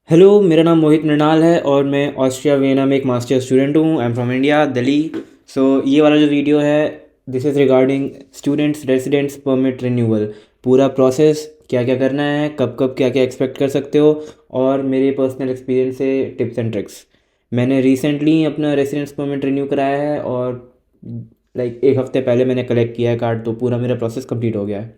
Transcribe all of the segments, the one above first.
Hello, मेरा नाम मोहित मृणाल है और मैं ऑस्ट्रिया वियना में एक मास्टर स्टूडेंट हूँ। I am from India, Delhi. So ये वाला जो वीडियो है, this is regarding students residents permit renewal. पूरा प्रोसेस, क्या क्या करना है, कब कब क्या क्या एक्सपेक्ट कर सकते हो, और मेरे पर्सनल एक्सपीरियंस से टिप्स एंड ट्रिक्स। मैंने रिसेंटली अपना रेजिडेंस परमिट रिन्यू कराया है और एक हफ़्ते पहले मैंने कलेक्ट किया है कार्ड, तो पूरा मेरा प्रोसेस कंप्लीट हो गया है।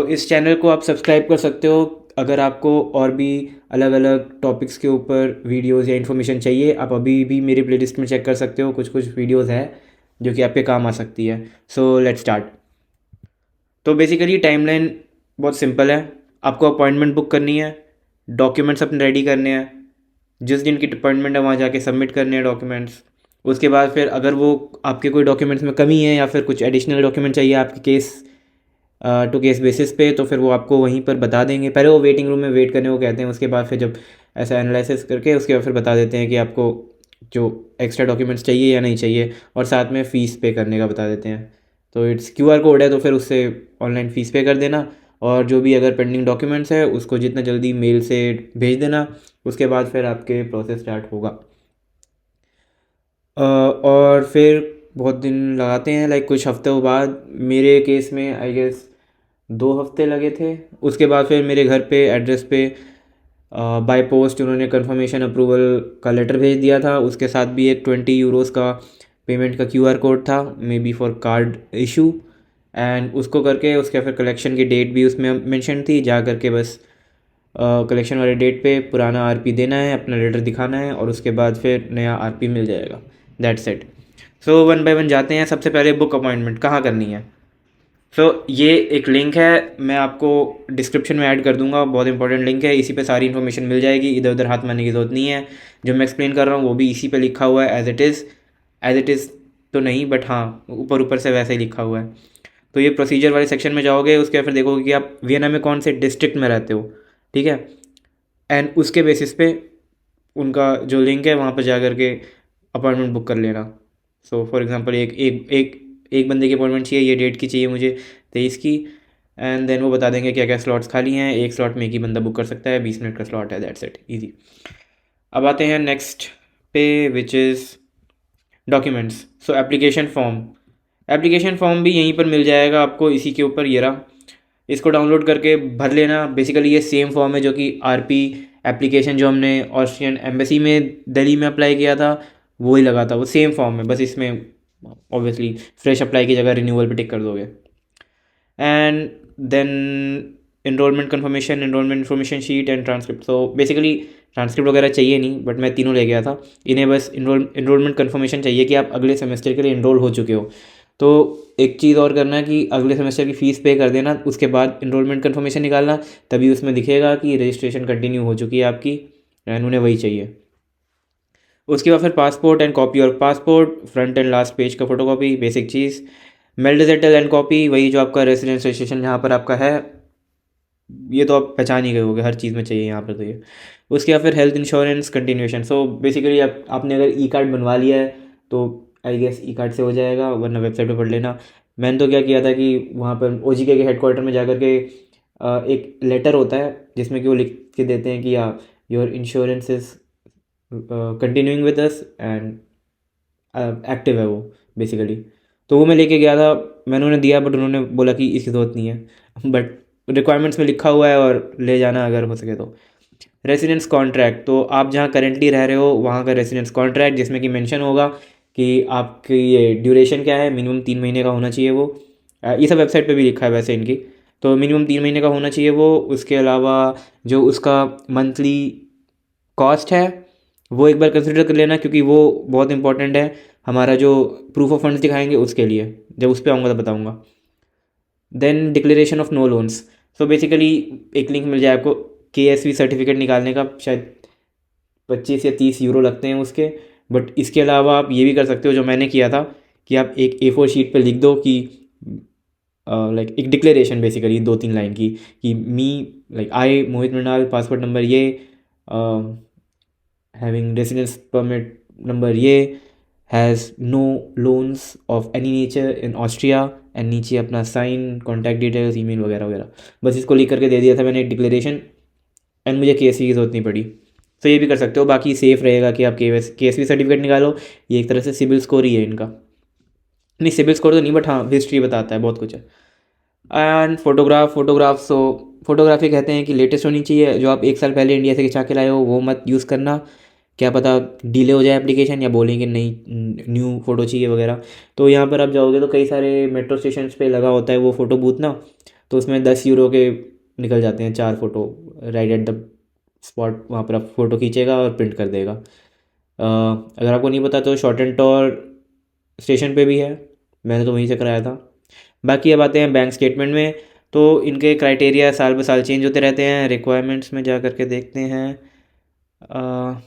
इस चैनल को आप सब्सक्राइब कर सकते हो। अगर आपको और भी अलग अलग टॉपिक्स के ऊपर वीडियोस या इन्फॉर्मेशन चाहिए, आप अभी भी मेरी प्लेलिस्ट में चेक कर सकते हो। कुछ कुछ वीडियोस है जो कि आपके काम आ सकती है। Let's start. तो बेसिकली टाइमलाइन बहुत सिंपल है। आपको अपॉइंटमेंट बुक करनी है, डॉक्यूमेंट्स अपने रेडी करने हैं, जिस दिन की अपॉइंटमेंट है वहाँ जाके सबमिट करने हैं डॉक्यूमेंट्स। उसके बाद फिर अगर वो आपके कोई डॉक्यूमेंट्स में कमी है या फिर कुछ एडिशनल डॉक्यूमेंट चाहिए आपके केस टू केस बेसिस पे, तो फिर वो आपको वहीं पर बता देंगे। पहले वो वेटिंग रूम में वेट करने को कहते हैं, उसके बाद फिर जब ऐसा एनालिसिस करके उसके बाद फिर बता देते हैं कि आपको जो एक्स्ट्रा डॉक्यूमेंट्स चाहिए या नहीं चाहिए, और साथ में फ़ीस पे करने का बता देते हैं। तो इट्स क्यूआर कोड है, तो फिर उससे ऑनलाइन फ़ीस पे कर देना, और जो भी अगर पेंडिंग डॉक्यूमेंट्स है उसको जितना जल्दी मेल से भेज देना। उसके बाद फिर आपके प्रोसेस स्टार्ट होगा। और फिर बहुत दिन लगाते हैं, कुछ हफ्तों बाद। मेरे केस में आई गेस 2 हफ्ते लगे थे। उसके बाद फिर मेरे घर पे एड्रेस पे बाय पोस्ट उन्होंने कंफर्मेशन अप्रूवल का लेटर भेज दिया था। उसके साथ भी एक 20 यूरोज़ का पेमेंट का क्यूआर कोड था, may be for card issue. And उसको करके उसके फिर कलेक्शन की डेट भी उसमें मेंशन थी। जा करके बस कलेक्शन वाले डेट पे पुराना आरपी देना है, अपना लेटर दिखाना है, और उसके बाद फिर नया आरपी मिल जाएगा। That's it. One by one जाते हैं। सबसे पहले बुक अपॉइंटमेंट कहाँ करनी है। ये एक लिंक है, मैं आपको डिस्क्रिप्शन में ऐड कर दूंगा। बहुत इंपॉर्टेंट लिंक है, इसी पे सारी इन्फॉर्मेशन मिल जाएगी। इधर उधर हाथ मारने की ज़रूरत नहीं है। जो मैं एक्सप्लेन कर रहा हूँ वो भी इसी पे लिखा हुआ है, एज इट इज़ तो नहीं, बट हाँ ऊपर ऊपर से वैसे ही लिखा हुआ है। तो ये प्रोसीजर वाले सेक्शन में जाओगे, उसके बाद फिर देखोगे कि आप वियना में कौन से डिस्ट्रिक्ट में रहते हो, ठीक है। एंड उसके बेसिस पे उनका जो लिंक है वहाँ पर जा कर के अपॉइंटमेंट बुक कर लेना। फॉर एग्जांपल एक एक एक एक बंदे की अपॉइंटमेंट चाहिए, ये डेट की चाहिए मुझे, 23 की। एंड देन वो बता देंगे क्या क्या स्लॉट्स खाली हैं। एक स्लॉट में एक ही बंदा बुक कर सकता है, 20 मिनट का स्लॉट है, दैट्स इट, ईजी। अब आते हैं नेक्स्ट पे, which is documents. Application form. Application form भी यहीं पर मिल जाएगा आपको, इसी के ऊपर ये रहा। इसको डाउनलोड करके भर लेना। बेसिकली ये सेम फॉर्म है जो कि आरपी एप्लीकेशन जो हमने ऑस्ट्रियन एम्बेसी में दिल्ली में अप्लाई किया था वो ही लगा था, वो सेम फॉर्म है। बस इसमें ऑब्वियसली फ्रेश अप्लाई की जगह रिन्यूअल पे टिक कर दोगे। And then enrolment confirmation, enrolment information sheet and transcript. Basically transcript वगैरह चाहिए नहीं, बट मैं तीनों ले गया था। इन्हें बस इनरोलमेंट कन्फर्मेशन चाहिए कि आप अगले सेमेस्टर के लिए इनरोल हो चुके हो। तो एक चीज़ और करना है कि अगले सेमेस्टर की फ़ीस पे कर देना, उसके बाद इनरोलमेंट कन्फर्मेशन निकालना, तभी उसमें दिखेगा कि रजिस्ट्रेशन कंटिन्यू हो चुकी है आपकी, एंड उन्हें वही चाहिए। उसके बाद फिर पासपोर्ट एंड कॉपी, और passport front and last page का फोटोकॉपी, बेसिक चीज़। मेल डिजिटल एंड कॉपी, वही जो आपका रेसिडेंस रजिस्ट्रेशन जहाँ पर आपका है, ये तो आप पहचान ही गए होगे, हर चीज़ में चाहिए यहाँ पर तो ये। उसके बाद फिर हेल्थ इंश्योरेंस कंटिन्यूशन। बेसिकली आपने अगर ई कार्ड बनवा लिया है तो आई गेस ई कार्ड से हो जाएगा, वरना वेबसाइट पे पढ़ लेना। मैंने तो क्या किया था कि वहाँ पर ओजीके के हेडक्वार्टर में जा कर के एक लेटर होता है जिसमें कि वो लिख के देते हैं कि your insurance is continuing with us and active है वो, बेसिकली। तो वो मैं लेके गया था, मैंने उन्हें दिया, बट उन्होंने बोला कि इसकी ज़रूरत नहीं है, बट रिक्वायरमेंट्स में लिखा हुआ है और ले जाना अगर हो सके तो। रेसिडेंस कॉन्ट्रैक्ट, तो आप जहाँ करेंटली रह रहे हो वहाँ का रेसिडेंस कॉन्ट्रैक्ट, जिसमें कि मेंशन होगा कि आपकी ये ड्यूरेशन क्या है। मिनिमम 3 महीने का होना चाहिए वो। ये सब वेबसाइट पे भी लिखा है वैसे इनकी। तो मिनिमम 3 महीने का होना चाहिए वो। उसके अलावा जो उसका मंथली कॉस्ट है वो एक बार कंसिडर कर लेना, क्योंकि वो बहुत इंपॉर्टेंट है हमारा जो प्रूफ ऑफ फंड्स दिखाएंगे उसके लिए। जब उस पर आऊँगा तो बताऊँगा। Then declaration of no loans. Basically एक लिंक मिल जाए आपको केएसवी सर्टिफिकेट निकालने का, शायद 25 या 30 यूरो लगते हैं उसके। बट इसके अलावा आप ये भी कर सकते हो जो मैंने किया था, कि आप एक A4 शीट पे लिख दो कि एक डिक्लेरेशन, बेसिकली 2-3 लाइन की, कि me I Mohit Mrinal, passport number ये, हैविंग रेसिडेंस परमिट नंबर ये, has no loans of any nature in Austria, and नीचे अपना साइन, कॉन्टैक्ट डिटेल्स, ईमेल वगैरह वगैरह। बस इसको लिख करके दे दिया था मैंने एक डिक्लेरेशन। एंड मुझे KSV की ज़रूरत नहीं पड़ी। तो ये भी कर सकते हो। बाकी सेफ़ रहेगा कि आप KSV सर्टिफिकेट निकालो। ये एक तरह से सिबिल स्कोर ही है इनका। नहीं, सिबिल स्कोर तो नहीं, बट हाँ हिस्ट्री बताता है, बहुत कुछ है। एंड फोटोग्राफी कहते हैं कि लेटेस्ट होनी चाहिए। जो आप 1 साल पहले इंडिया से खिंचा के लाए हो वो मत यूज़ करना, क्या पता डिले हो जाए एप्लीकेशन, या बोलेंगे नहीं न्यू फ़ोटो चाहिए वगैरह। तो यहाँ पर आप जाओगे तो कई सारे मेट्रो स्टेशन पे लगा होता है वो फ़ोटो बूथ ना, तो उसमें 10 यूरो के निकल जाते हैं 4 photo right at the spot. वहाँ पर आप फ़ोटो खींचेगा और प्रिंट कर देगा। अगर आपको नहीं पता तो शॉर्ट एंड टॉर स्टेशन पे भी है, मैंने तो वहीं से कराया था। बाकी अब आते हैं बैंक स्टेटमेंट में। तो इनके क्राइटेरिया साल ब साल चेंज होते रहते हैं। रिक्वायरमेंट्स में जा कर के देखते हैं। अ,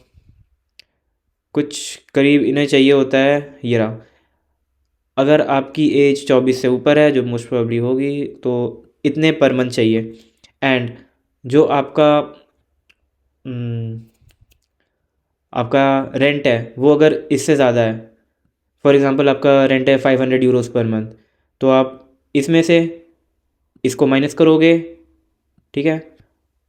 कुछ करीब इन्हें चाहिए होता है, ये रहा। अगर आपकी एज 24 से ऊपर है, जो मोस्ट प्रोबेबली होगी, तो इतने पर मंथ चाहिए। एंड जो हम्म, आपका रेंट है वो अगर इससे ज़्यादा है, फॉर एग्ज़ाम्पल आपका रेंट है 500 यूरोज़ पर मंथ, तो आप इसमें से इसको माइनस करोगे, ठीक है।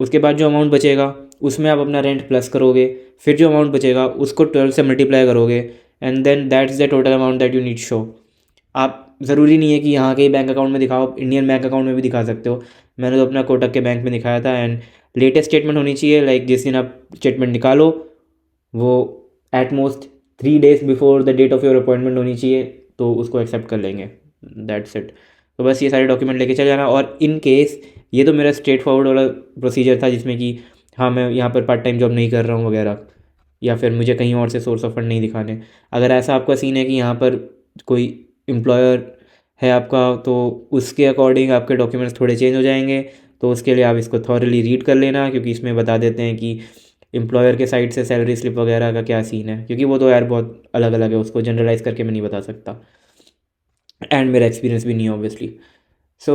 उसके बाद जो अमाउंट बचेगा उसमें आप अपना रेंट प्लस करोगे, फिर जो अमाउंट बचेगा उसको 12 से मल्टीप्लाई करोगे, and then that's the total amount that you need show. आप ज़रूरी नहीं है कि यहाँ के ही बैंक अकाउंट में दिखाओ, इंडियन बैंक अकाउंट में भी दिखा सकते हो। मैंने तो अपना कोटक के बैंक में दिखाया था। एंड लेटेस्ट स्टेटमेंट होनी चाहिए, लाइक जिस दिन आप स्टेटमेंट निकालो वो at most 3 days before the date of your appointment होनी चाहिए, तो उसको एक्सेप्ट कर लेंगे। That's it. तो बस ये सारे डॉक्यूमेंट लेके चले जाना। और इन केस ये तो मेरा स्ट्रेट फॉरवर्ड वाला प्रोसीजर था, जिसमें कि हाँ मैं यहाँ पर पार्ट टाइम जॉब नहीं कर रहा हूँ वगैरह, या फिर मुझे कहीं और से सोर्स ऑफ फंड नहीं दिखाने। अगर ऐसा आपका सीन है कि यहाँ पर कोई एम्प्लॉयर है आपका, तो उसके अकॉर्डिंग आपके डॉक्यूमेंट्स थोड़े चेंज हो जाएंगे। तो उसके लिए आप इसको थॉरली रीड कर लेना, क्योंकि इसमें बता देते हैं कि एम्प्लॉयर के साइड से सैलरी स्लिप वगैरह का क्या सीन है, क्योंकि वो तो यार बहुत अलग अलग है, उसको जनरलाइज करके मैं नहीं बता सकता। एंड मेरा एक्सपीरियंस भी नहीं है obviously. So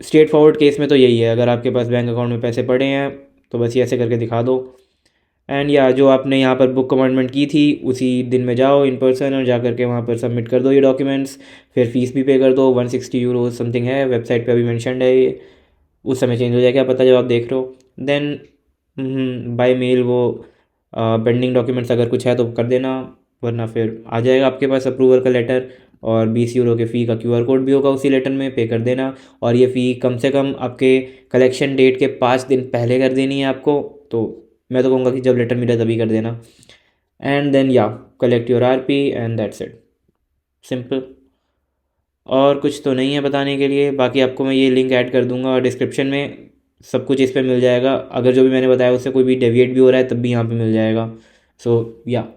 straight forward case में तो यही है, अगर आपके पास बैंक अकाउंट में पैसे पड़े हैं तो बस ये ऐसे करके दिखा दो। एंड या जो आपने यहाँ पर बुक कमिटमेंट की थी उसी दिन में जाओ इन पर्सन, और जा करके वहाँ पर सबमिट कर दो ये डॉक्यूमेंट्स। फिर फीस भी पे कर दो, 160 यूरो समथिंग है, वेबसाइट पे अभी मेंशन्ड है ये। उस समय चेंज हो जाएगा, पता जब आप देख रहे हो। देन बाय मेल वो पेंडिंग डॉक्यूमेंट्स अगर कुछ है तो कर देना, वरना फिर आ जाएगा आपके पास अप्रूवल का लेटर। और 20 यूरो के फ़ी का QR कोड भी होगा उसी लेटर में, पे कर देना। और ये फ़ी कम से कम आपके कलेक्शन डेट के 5 दिन पहले कर देनी है आपको। तो मैं तो कहूँगा कि जब लेटर मिले तभी कर देना। एंड देन या collect your RP and that's it, simple. और कुछ तो नहीं है बताने के लिए। बाकी आपको मैं ये लिंक ऐड कर दूंगा डिस्क्रिप्शन में, सब कुछ इस पे मिल जाएगा। अगर जो भी मैंने बताया उससे कोई भी डेविएट भी हो रहा है तब भी यहाँ पे मिल जाएगा। सो या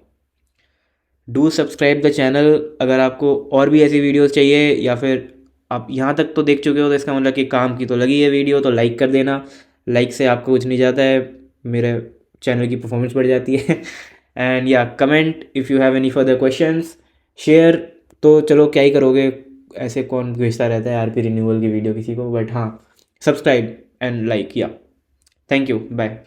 डू सब्सक्राइब द चैनल। अगर आपको और भी ऐसी वीडियोस चाहिए, या फिर आप यहाँ तक तो देख चुके हो तो इसका मतलब कि काम की तो लगी है वीडियो, तो लाइक कर देना। लाइक से आपको कुछ नहीं जाता है, मेरे चैनल की परफॉर्मेंस बढ़ जाती है। एंड या comment if you have any further questions. Share तो चलो क्या ही करोगे, ऐसे कौन भेजता रहता है RP रिन्यूअल की वीडियो किसी को, बट हाँ सब्सक्राइब एंड लाइक। या थैंक यू, बाय।